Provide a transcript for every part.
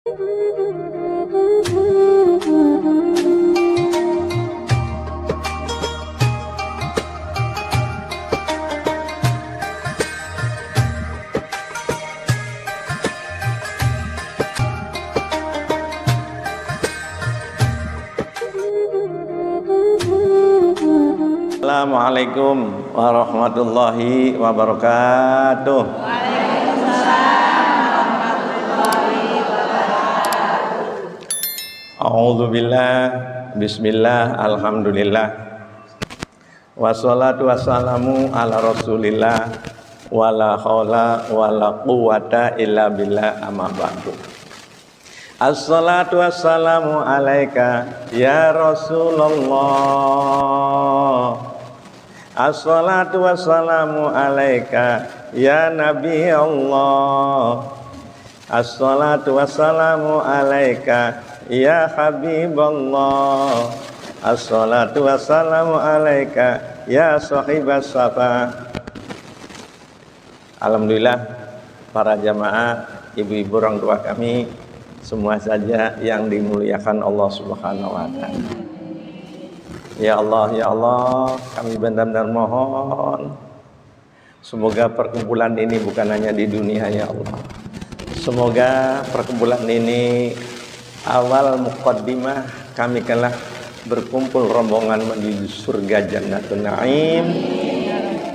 Assalamualaikum warahmatullahi wabarakatuh. A'udzubillah, bismillah, alhamdulillah. Wassalatu wassalamu ala rasulillah, wala haula wala quwata illa billah, amma ba'du. Assalatu wassalamu alaika ya Rasulullah. Assalatu wassalamu alaika ya Nabi Allah. Assalatu wassalamu alaika ya Habiballah. Assalatu wassalamu alaika ya sahibas safa. Alhamdulillah, para jamaah, ibu-ibu orang tua kami, semua saja yang dimuliakan Allah Subhanahu wa Ta'ala. Ya Allah, kami benar-benar mohon semoga perkumpulan ini bukan hanya di dunia, ya Allah. Semoga perkumpulan ini awal muqaddimah kami kelak berkumpul rombongan menuju surga Jannatul Naim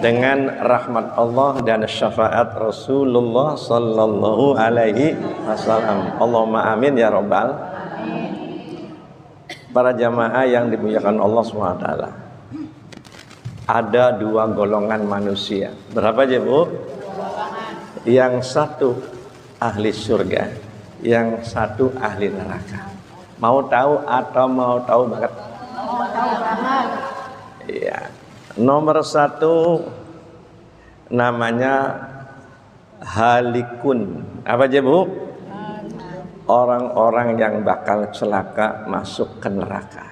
dengan rahmat Allah dan syafaat Rasulullah sallallahu alaihi wasallam. Allahumma amin ya rabbal. Para jamaah yang dimuliakan Allah SWT, ada dua golongan manusia. Berapa aja, Bu? Yang satu ahli surga, yang satu ahli neraka. Mau tahu atau mau tahu banget? Mau tahu banget. Iya. Nomor satu namanya halikun. Apa aja, Bu? Orang-orang yang bakal celaka masuk ke neraka.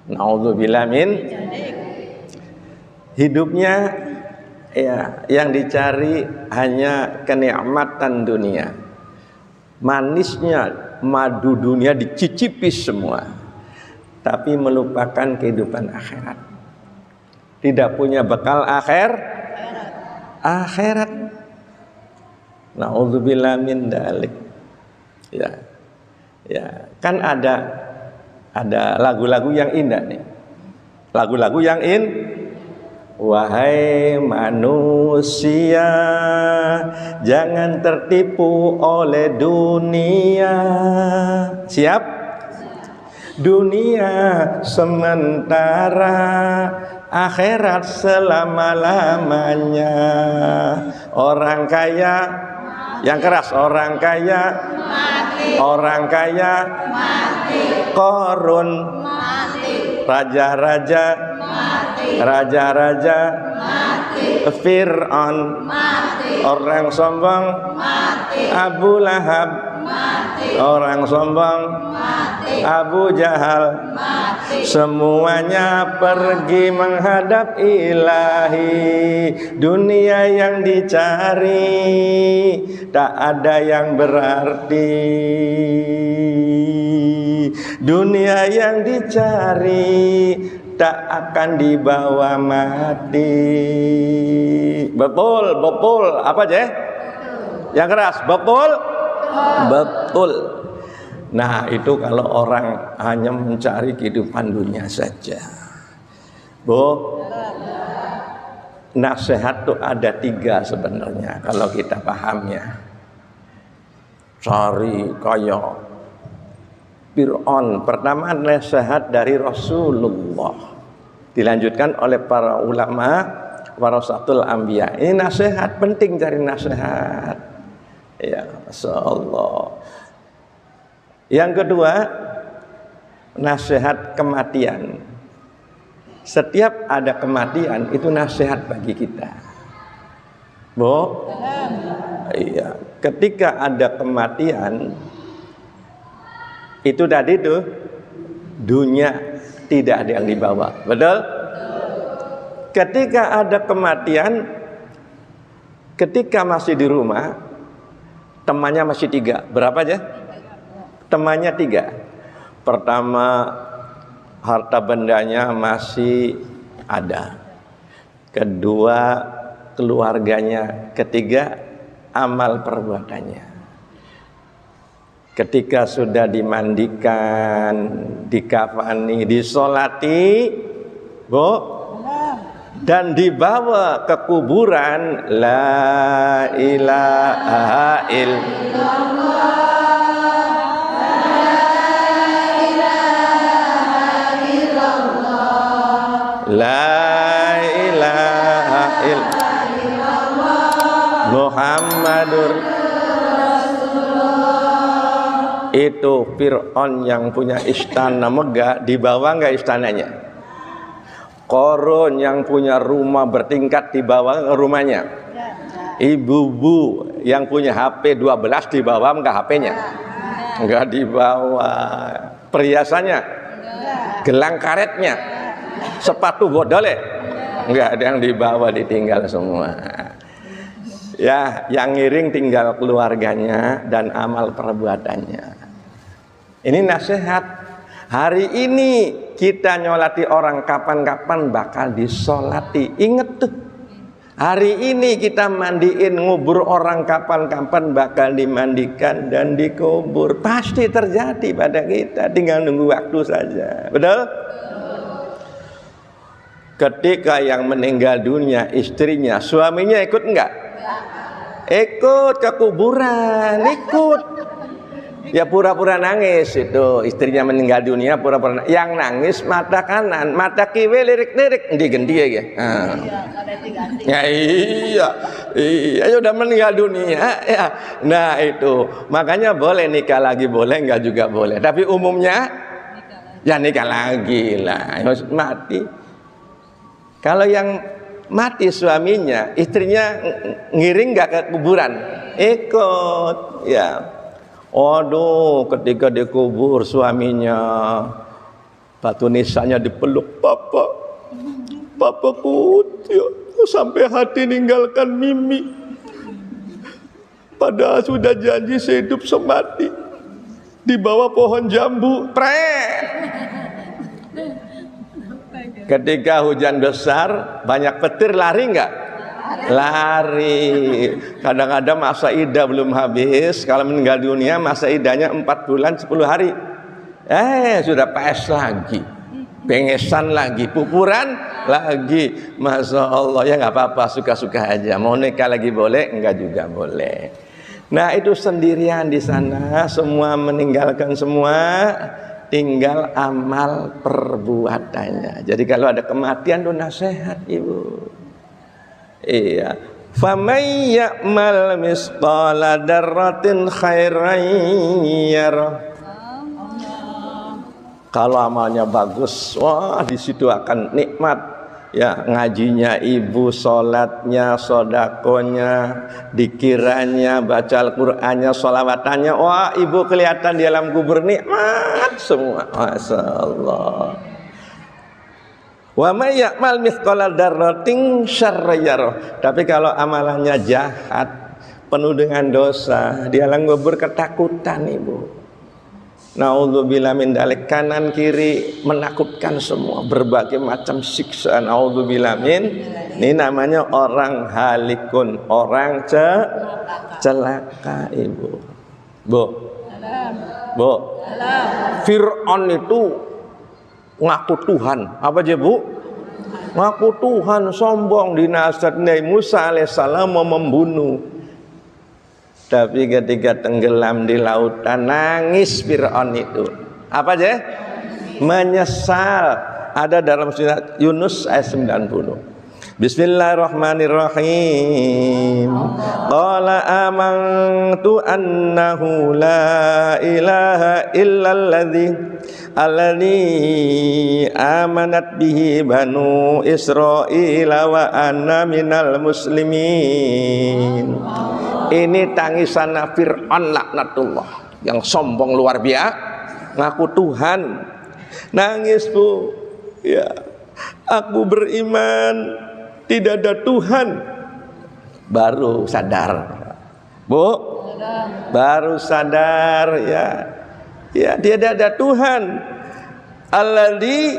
Na'udzubillah min. Hidupnya ya yang dicari hanya kenikmatan dunia. Manisnya madu dunia dicicipi semua, tapi melupakan kehidupan akhirat. Tidak punya bekal akhirat. Na'udzubillah min dalik. Ya, kan ada lagu-lagu yang indah nih. Lagu-lagu yang wahai manusia, jangan tertipu oleh dunia. Siap? Dunia sementara, akhirat selama-lamanya. Orang kaya, yang keras, orang kaya mati. Orang kaya mati. Korun mati. Raja-raja mati. Raja-raja mati. Fir'aun mati. Orang sombong mati. Abu Lahab mati. Orang sombong mati. Abu Jahal mati. Semuanya pergi menghadap ilahi. Dunia yang dicari tak ada yang berarti. Dunia yang dicari tak akan dibawa mati. Betul. Apa aja? Yang keras, betul. Nah, itu kalau orang hanya mencari kehidupan dunia saja. Bu, nasihat tuh ada 3 sebenarnya kalau kita pahamnya. Cari kaya. Fir'aun, pertama nasihat dari Rasulullah, dilanjutkan oleh para ulama warasatul anbiya. Ini nasihat, penting cari nasihat. Ya, masyaallah. Yang kedua, nasihat kematian. Setiap ada kematian itu nasihat bagi kita. Bu? Iya, ketika ada kematian itu tadi tuh dunia tidak ada yang dibawa. Betul? Ketika ada kematian, ketika masih di rumah, temannya masih 3. Berapa aja? Temannya 3. Pertama, harta bendanya masih ada. Kedua, keluarganya. Ketiga, amal perbuatannya. Ketika sudah dimandikan, dikafani, disolati, Bu, dan dibawa ke kuburan, la ilaha illallah, la ilaha illallah, Muhammadur. Itu Fir'aun yang punya istana megah, dibawa nggak istananya? Korun yang punya rumah bertingkat, dibawa rumahnya? Ibu-ibu yang punya HP 12, dibawa nggak HP-nya? Nggak dibawa. Perhiasannya? Gelang karetnya? Sepatu bodole? Nggak ada yang dibawa, ditinggal semua. Ya, yang ngiring tinggal keluarganya dan amal perbuatannya. Ini nasihat. Hari ini kita nyolati orang, kapan-kapan bakal disolati. Ingat tuh. Hari ini kita mandiin, ngubur orang, kapan-kapan bakal dimandikan dan dikubur. Pasti terjadi pada kita, tinggal nunggu waktu saja. Betul? Ketika yang meninggal dunia istrinya, suaminya ikut enggak? Ikut ke kuburan, ikut. Ya pura-pura nangis itu, istrinya meninggal dunia pura-pura nangis. Yang nangis mata kanan, mata kiri lirik-lirik diganti ya. Ya iya udah meninggal dunia ya. Nah itu makanya boleh nikah lagi, boleh enggak juga boleh. Tapi umumnya ya nikah lagi lah, harus mati. Kalau yang mati suaminya, istrinya ngiring nggak ke kuburan? Ikut, ya. Aduh, ketika dikubur suaminya, batu nisannya dipeluk, papaku, ya, sampai hati ninggalkan Mimi. Padahal sudah janji sehidup semati. Di bawah pohon jambu, ketika hujan besar, banyak petir, lari nggak? Lari. Kadang-kadang masa idah belum habis. Kalau meninggal dunia masa idahnya 4 bulan 10 hari. Sudah pes lagi, pengesan lagi, pupuran lagi. Masya Allah, ya nggak apa-apa, suka-suka aja. Mau nikah lagi boleh, enggak juga boleh. Nah itu sendirian di sana, semua meninggalkan semua. Tinggal amal perbuatannya. Jadi kalau ada kematian itu nasihat ibu. Iya. Faman ya'mal misqala dzarratin khairan yarah. Kalau amalnya bagus, wah di situ akan nikmat. Ya, ngajinya ibu, sholatnya, sodakonya, dikirannya, baca Al-Qur'annya, sholawatannya. Wah, ibu kelihatan di alam kubur nikmat semua. Masya Allah. Wa may ya'mal mithqala dzarratin syarran yarah. Tapi kalau amalannya jahat, penuh dengan dosa, di alam kubur ketakutan ibu. Naudzubillah min dzalik, kanan kiri menakutkan semua, berbagai macam siksa. Naudzubillah min, ini namanya orang halikun, orang celaka ibu. Bu. Fir'aun itu ngaku Tuhan. Apa aja bu? Ngaku Tuhan, sombong. Dinasihat Nabi Musa alaihissalam mau membunuh. Tapi ketika tenggelam di lautan, nangis Fir'aun itu. Apa aja? Menyesal. Ada dalam surat Yunus ayat 90. Bismillahirrahmanirrahim. Qala amantu annahu la ilaha illalladzi amanat bihi banu Israila wa ana minal muslimin. Ini tangisan Fir'aun laknatullah, yang sombong luar biasa, ngaku Tuhan. Nangis bu, ya, aku beriman tidak ada Tuhan. Baru sadar, bu, baru sadar ya. Ya, tiada ada Tuhan alladzi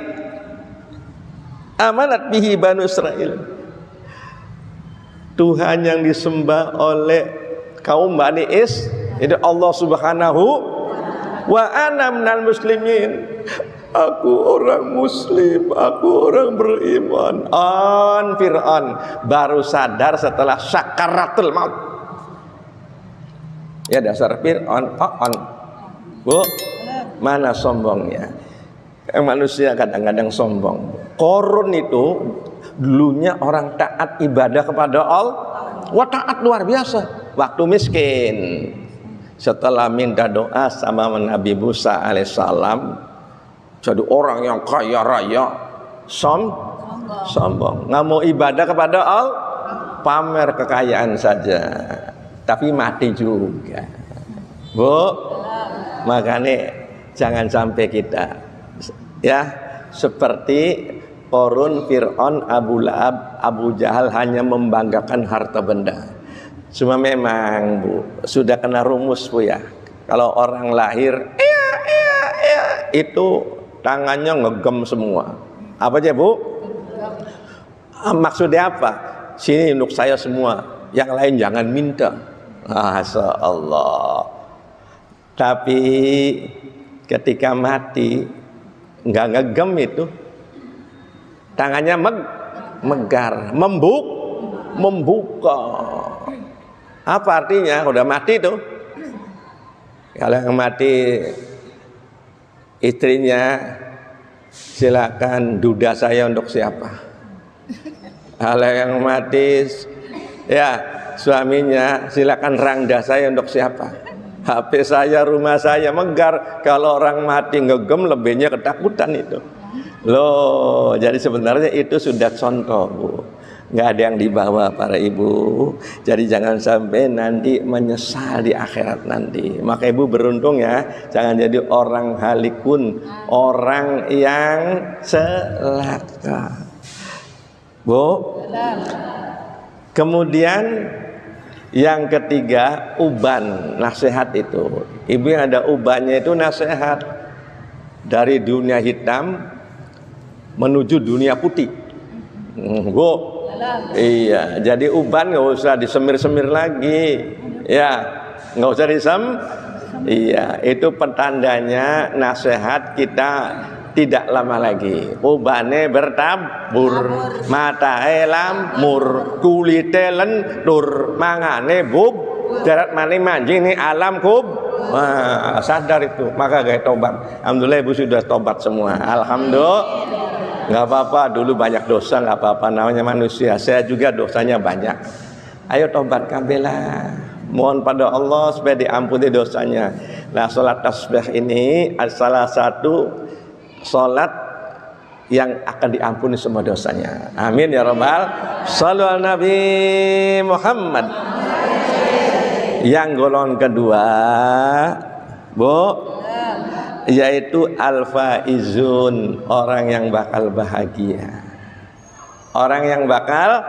amanat bihi Banu Israil. Tuhan yang disembah oleh kaum Bani itu Allah Subhanahu wa ana minal muslimin. Aku orang muslim, aku orang beriman. Fir'aun baru sadar setelah sakaratul maut. Ya dasar Fir'aun, Bu, mana sombongnya? Manusia kadang-kadang sombong. Korun itu dulunya orang taat ibadah kepada Allah. Wah, taat luar biasa. Waktu miskin, setelah minta doa sama Nabi Musa alaihissalam, jadi orang yang kaya raya, sombong, nggak mau ibadah kepada Allah, pamer kekayaan saja, tapi mati juga, Bu. Makanya jangan sampai kita, ya, seperti Korun, Fir'aun, Abu Lahab, Abu Jahal hanya membanggakan harta benda. Cuma memang, Bu, sudah kena rumus, Bu, ya. Kalau orang lahir, itu tangannya ngegem semua. Apa aja, Bu? Maksudnya apa? Sini untuk saya semua, yang lain jangan minta. Masya Allah. Tapi ketika mati nggak ngegem itu, tangannya megar, membuka. Apa artinya? Udah mati tuh. Kalau yang mati istrinya, silakan duda saya untuk siapa. Kalau yang mati, ya suaminya, silakan rangda saya untuk siapa. HP saya, rumah saya megar. Kalau orang mati ngegem, lebihnya ketakutan itu. Loh, jadi sebenarnya itu sudah contoh, Bu. Nggak ada yang dibawa para ibu. Jadi jangan sampai nanti menyesal di akhirat nanti. Maka ibu beruntung ya, jangan jadi orang halikun, orang yang celaka, Bu. Kemudian yang ketiga, uban, nasihat itu. Ibu yang ada ubannya itu nasihat dari dunia hitam menuju dunia putih, Bu. Iya, jadi uban nggak usah disemir-semir lagi, ya, nggak usah Iya, itu petandanya nasihat kita tidak lama lagi. Ubane bertabur, matae lamur, kulite lentur, mangane bub, darat mani manjing ini alam kub. Wah, sadar itu, maka gaya tobat. Alhamdulillah ibu sudah tobat semua. Alhamdulillah. Nggak apa-apa, dulu banyak dosa, nggak apa-apa, namanya manusia. Saya juga dosanya banyak. Ayo tobat kabelah, mohon pada Allah supaya diampuni dosanya. Nah, sholat tasbih ini salah satu sholat yang akan diampuni semua dosanya. Amin ya rabbal. Shallu ala Nabi Muhammad. Yang golongan kedua, Bu, yaitu al-faizun, orang yang bakal bahagia. Orang yang bakal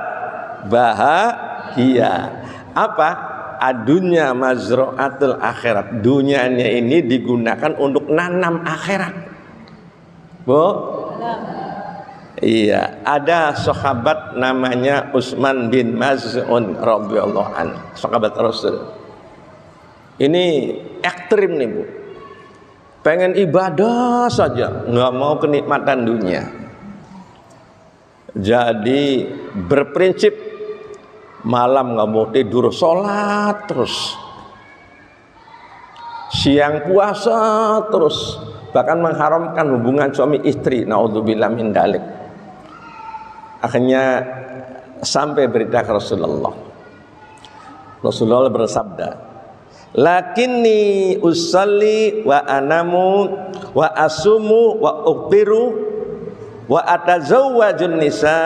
bahagia. Apa? Adunya mazra'atul akhirat. Dunianya ini digunakan untuk nanam akhirat, Bu. Iya, ada sahabat namanya Utsman bin Maz'un radhiyallahu anhu, sahabat Rasul. Ini ekstrim nih, Bu. Pengen ibadah saja, nggak mau kenikmatan dunia. Jadi berprinsip malam nggak mau tidur, sholat terus, siang puasa terus, bahkan mengharamkan hubungan suami istri. Naudzubillah min dzalik. Akhirnya sampai berita ke Rasulullah. Rasulullah bersabda, lakinni usalli wa anamu wa asumu wa uqbiru wa atazawwajun nisa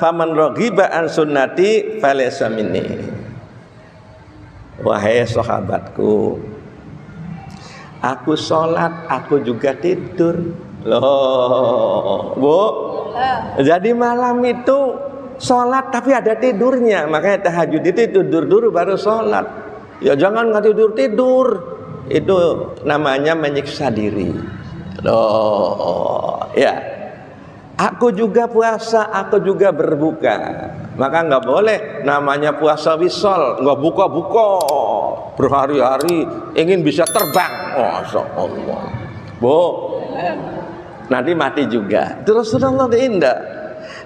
faman raghiba an sunnati falaysa minni. Wahai sahabatku, aku sholat, aku juga tidur. Loh, Bu, jadi malam itu sholat tapi ada tidurnya. Makanya tahajud itu tidur dulu baru sholat. Ya jangan nggak tidur-tidur. itu namanya menyiksa diri. Loh, ya. Aku juga puasa, aku juga berbuka. Maka nggak boleh namanya puasa wisol, nggak buka-buka berhari-hari, ingin bisa terbang. Masya Allah, Bu, nanti mati juga. Terus Rasulullah indah.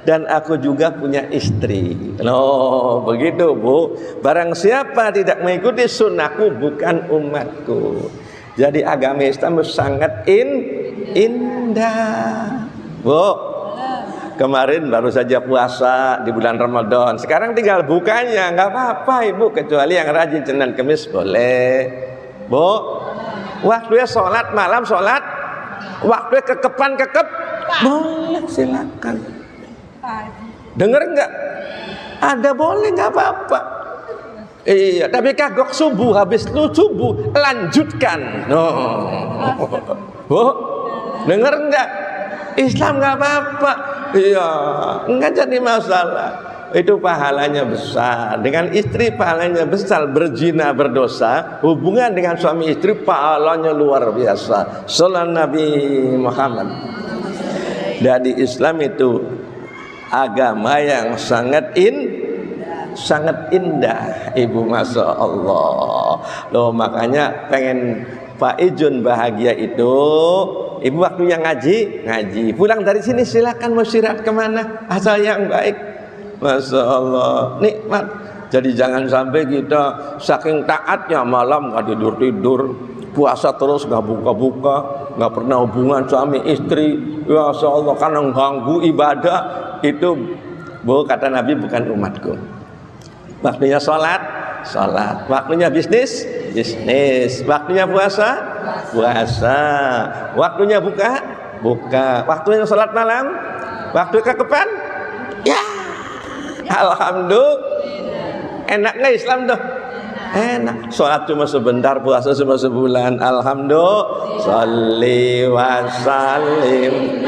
Dan aku juga punya istri. Loh, begitu Bu. Barang siapa tidak mengikuti sunnahku bukan umatku. Jadi agama Islam sangat indah, Bu. Kemarin baru saja puasa di bulan Ramadan. Sekarang tinggal bukanya, nggak apa-apa Ibu, kecuali yang rajin Senin Kamis boleh, Bu. Waktunya sholat malam, sholat. Waktunya kekepan, boleh, silakan. Dengar nggak? Ada boleh, nggak apa-apa. Iya, tapi kagok subuh, habis lu subuh lanjutkan. Bu, dengar nggak? Islam nggak apa-apa. Iya, nggak jadi masalah. Itu pahalanya besar. Dengan istri pahalanya besar. Berzina berdosa, hubungan dengan suami istri pahalanya luar biasa. Sallallahu Nabi Muhammad. Dari Islam itu agama yang sangat indah, Ibu, masya Allah. Loh, makanya pengen Pak Ijun bahagia itu, Ibu waktunya ngaji. Pulang dari sini silakan mau istirahat kemana, asal yang baik. Masya Allah, nikmat. Jadi jangan sampai kita saking taatnya malam nggak tidur, puasa terus nggak buka-buka, nggak pernah hubungan suami istri. Ya Masya Allah, karena mengganggu ibadah. Itu, Bu, kata Nabi, bukan umatku. Waktunya sholat. Waktunya bisnis. Waktunya puasa. Waktunya buka. Waktunya sholat malam. Waktu kekepan. Ya, alhamdulillah. Enak nggak Islam tuh? Enak. Sholat cuma sebentar, puasa cuma sebulan. Alhamdulillah. Sholli wa sallim.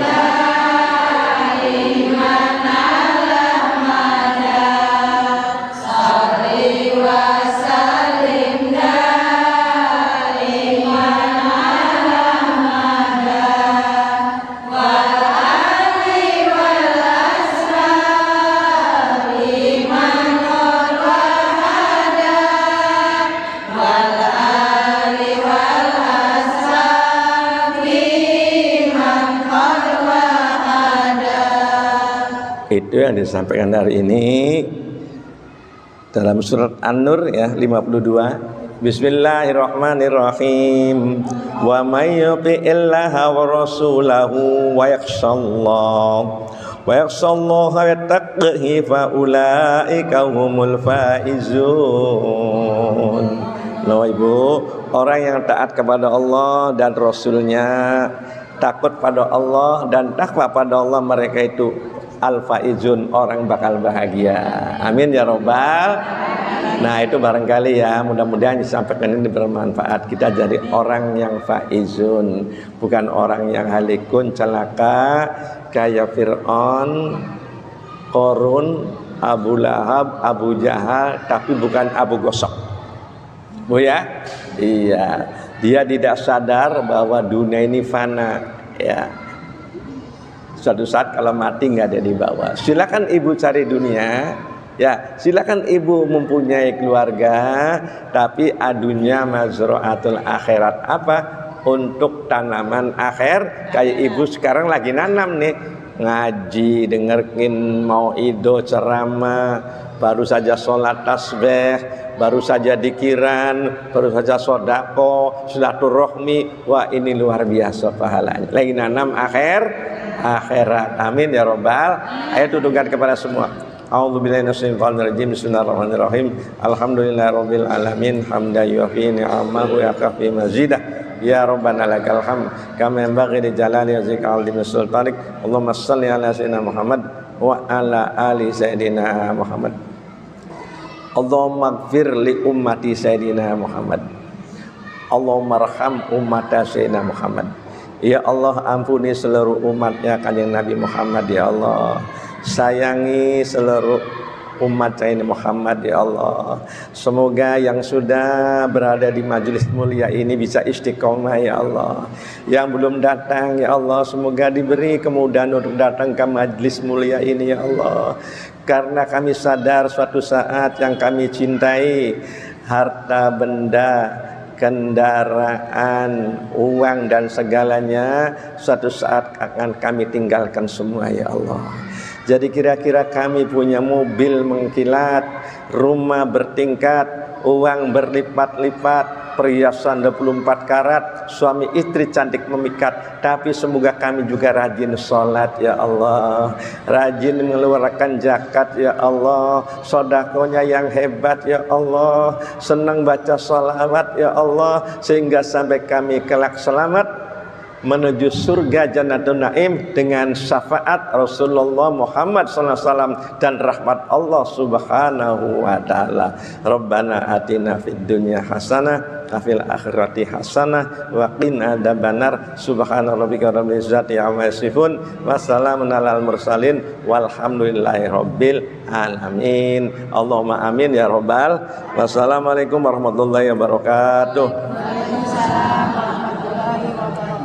Itu yang disampaikan hari ini dalam surat An-Nur ya 52. Bismillahirrahmanirrahim. Wa may yuti'illaha wa rasulahu wa yakhshallaha wa yattaqihi fa ulaika humul faizun. Loh Ibu, orang yang taat kepada Allah dan Rasulnya, takut pada Allah dan takwa pada Allah, mereka itu al-faizun, orang bakal bahagia. Amin ya robbal. Nah itu barangkali ya, mudah-mudahan disampaikan ini bermanfaat. Kita jadi orang yang faizun, bukan orang yang halikun, celaka kayak Fir'aun, Qarun, Abu Lahab, Abu Jahal, tapi bukan Abu Gosok, Bu ya. Iya, dia tidak sadar bahwa dunia ini fana ya. Suatu saat kalau mati nggak ada di bawah. Silakan Ibu cari dunia, ya. Silakan Ibu mempunyai keluarga, tapi adunya mazra'atul akhirat. Apa? Untuk tanaman akhir. Kayak Ibu sekarang lagi nanam nih, ngaji, dengerin mau'ido, ceramah, baru saja sholat tasbih, baru saja dikiran, baru saja sodako, silaturahmi. Wah, ini luar biasa pahalanya. Lagi nanam akhirat. Amin ya robbal. Ayo tuduhkan kepada semua. A'udzubillahi minasyaitonir rajim. Bismillahirrahmanirrahim. Alhamdulillahirabbil alamin. Hamdan yufi ni'amahu wa kafi mazidah. Ya Rabbana lakal hamd kama yanbaghi li jalali wajhika 'azimi sultanik. Allahumma shalli ala sayyidina Muhammad wa ala ali sayyidina Muhammad. Allahumma ighfir li ummati sayyidina Muhammad. Allahumma arham ummata sayyidina Muhammad. Ya Allah, ampuni seluruh umatnya Kanjeng Nabi Muhammad. Ya Allah, sayangi seluruh umat Sayyidina Muhammad ya Allah. Semoga yang sudah berada di majelis mulia ini bisa istiqomah ya Allah. Yang belum datang ya Allah, semoga diberi kemudahan untuk datang ke majelis mulia ini ya Allah. Karena kami sadar suatu saat yang kami cintai, harta benda, kendaraan, uang dan segalanya suatu saat akan kami tinggalkan semua ya Allah. Jadi kira-kira kami punya mobil mengkilat, rumah bertingkat, uang berlipat-lipat, perhiasan 24 karat, suami istri cantik memikat, tapi semoga kami juga rajin sholat ya Allah, rajin mengeluarkan zakat ya Allah, sodakonya yang hebat ya Allah, senang baca sholawat ya Allah, sehingga sampai kami kelak selamat menuju surga Jannatul Naim dengan syafaat Rasulullah Muhammad SAW dan rahmat Allah Subhanahu wa taala. Rabbana atina fid dunya hasanah wa fil akhirati hasanah wa qina adzabannar. Subhana rabbika rabbil izzati amma yasifun wa salamun alal mursalin walhamdulillahi rabbil alamin. Allahumma amin ya rabbal. Wassalamualaikum warahmatullahi wabarakatuh. Waalaikumsalam warahmatullahi wabarakatuh.